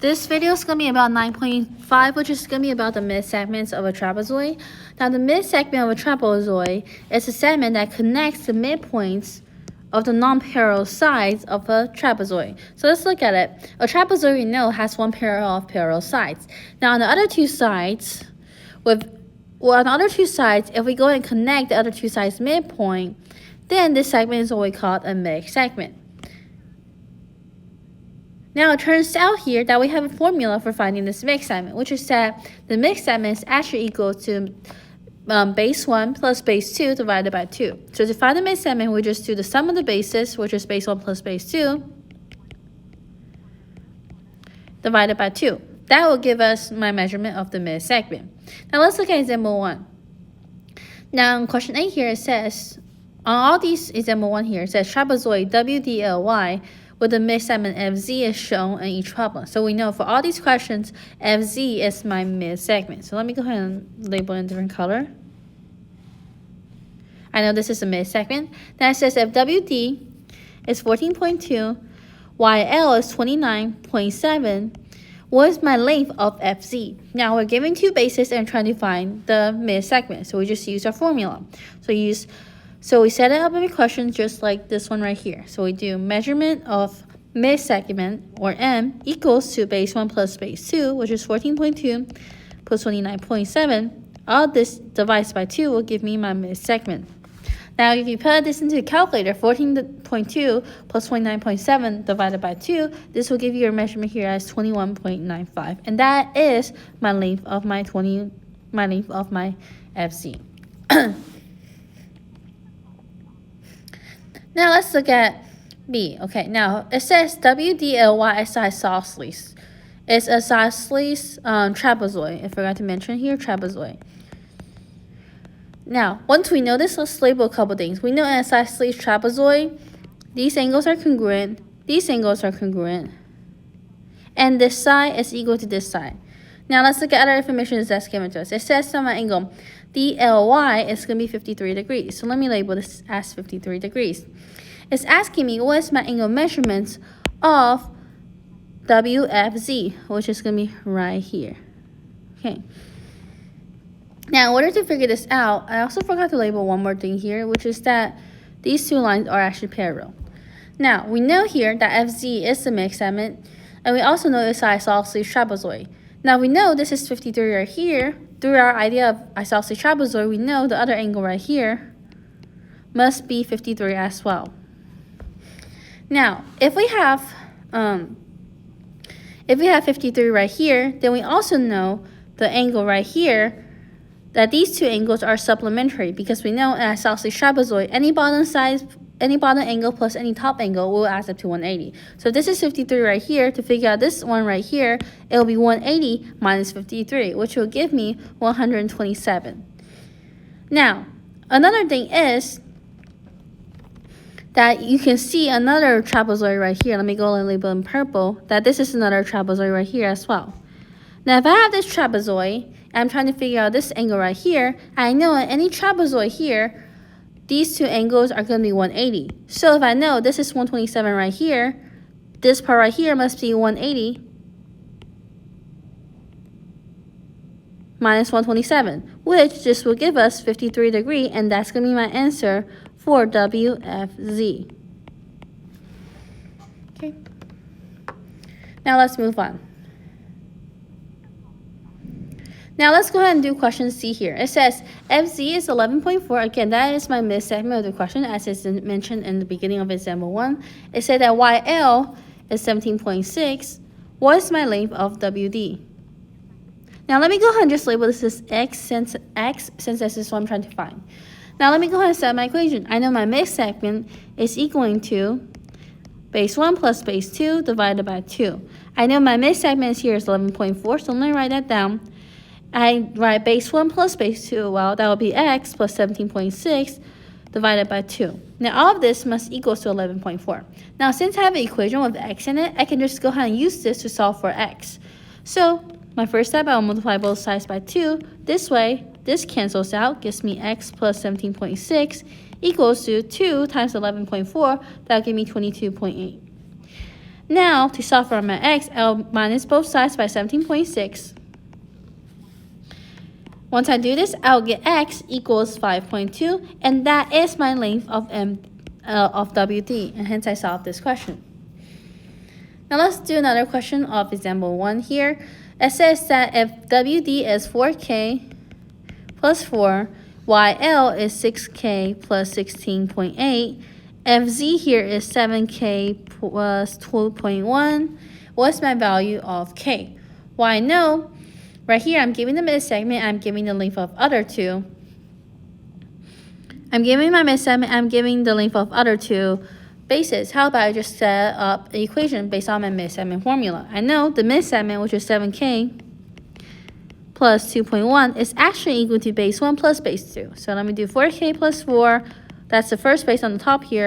This video is going to be about 9.5, which is going to be about the mid-segments of a trapezoid. Now, the mid-segment of a trapezoid is a segment that connects the midpoints of the non-parallel sides of a trapezoid. So let's look at it. A trapezoid, we know, has one pair of parallel sides. Now, on the other two sides, if we go and connect the other two sides midpoint, then this segment is what we call a mid-segment. Now, it turns out here that we have a formula for finding this mixed segment, which is that the mixed segment is actually equal to base 1 plus base 2 divided by 2. So to find the mixed segment, we just do the sum of the bases, which is base 1 plus base 2, divided by 2. That will give us my measurement of the mixed segment. Now, let's look at example 1. Now, in question A here, it says, on all these, example 1 here, it says trapezoid WDLY with the mixed segment FZ is shown in each problem. So we know for all these questions, FZ is my mid-segment. So let me go ahead and label in a different color. I know this is a mid-segment. Then it says if WD is 14.2, YL is 29.7, what is my length of FZ? Now we're given two bases and trying to find the mid-segment. So we just use our formula. So we set it up in a question just like this one right here. So we do measurement of mid-segment, or M, equals to base 1 plus base 2, which is 14.2 plus 29.7. All this divided by 2 will give me my mid-segment. Now, if you put this into a calculator, 14.2 plus 29.7 divided by 2, this will give you your measurement here as 21.95. And that is my length of my FZ. Now let's look at B. Okay, now it says WDLY is isosceles. It's a isosceles trapezoid. I forgot to mention here, trapezoid. Now, once we know this, let's label a couple things. We know in an isosceles trapezoid, these angles are congruent, these angles are congruent, and this side is equal to this side. Now let's look at other information that's given to us. It says that my angle DLY is going to be 53 degrees. So let me label this as 53 degrees. It's asking me what is my angle measurements of WFZ, which is going to be right here. Okay. Now, in order to figure this out, I also forgot to label one more thing here, which is that these two lines are actually parallel. Now, we know here that FZ is the mixed segment, and we also know it's isosceles trapezoid. Now, we know this is 53 right here. Through our idea of isosceles trapezoid, we know the other angle right here must be 53 as well. Now, if we have 53 right here, then we also know the angle right here, that these two angles are supplementary, because we know in isosceles trapezoid, any bottom angle plus any top angle will add up to 180. So this is 53 right here. To figure out this one right here, it will be 180 minus 53, which will give me 127. Now, another thing is that you can see another trapezoid right here. Let me go and label in purple, that this is another trapezoid right here as well. Now, if I have this trapezoid, and I'm trying to figure out this angle right here, I know at any trapezoid here, these two angles are going to be 180. So if I know this is 127 right here, this part right here must be 180 minus 127, which just will give us 53 degrees, and that's going to be my answer for WFZ. Okay. Now let's move on. Now let's go ahead and do question C here. It says FZ is 11.4. Again, that is my mid-segment of the question, as is mentioned in the beginning of example 1. It said that YL is 17.6. What is my length of WD? Now let me go ahead and just label this as X since this is what I'm trying to find. Now let me go ahead and set my equation. I know my mid-segment is equaling to base 1 plus base 2 divided by 2. I know my mid-segment here is 11.4, so let me write that down. I write base 1 plus base 2, well, that will be X plus 17.6 divided by 2. Now, all of this must equal to 11.4. Now, since I have an equation with X in it, I can just go ahead and use this to solve for X. So, my first step, I will multiply both sides by 2. This way, this cancels out, gives me X plus 17.6 equals to 2 times 11.4. That will give me 22.8. Now, to solve for my x, I'll minus both sides by 17.6. Once I do this, I'll get x equals 5.2, and that is my length of WD, and hence I solved this question. Now let's do another question of example 1 here. It says that if WD is 4K plus 4, YL is 6K plus 16.8, FZ here is 7K plus 12.1, what's my value of K? Well, I know right here I'm giving the mid-segment, I'm giving the length of other two. I'm giving my mid-segment, I'm giving the length of other two bases. How about I just set up an equation based on my mid-segment formula? I know the mid-segment, which is 7K plus 2.1, is actually equal to base 1 plus base 2. So let me do 4K plus 4. That's the first base on the top here.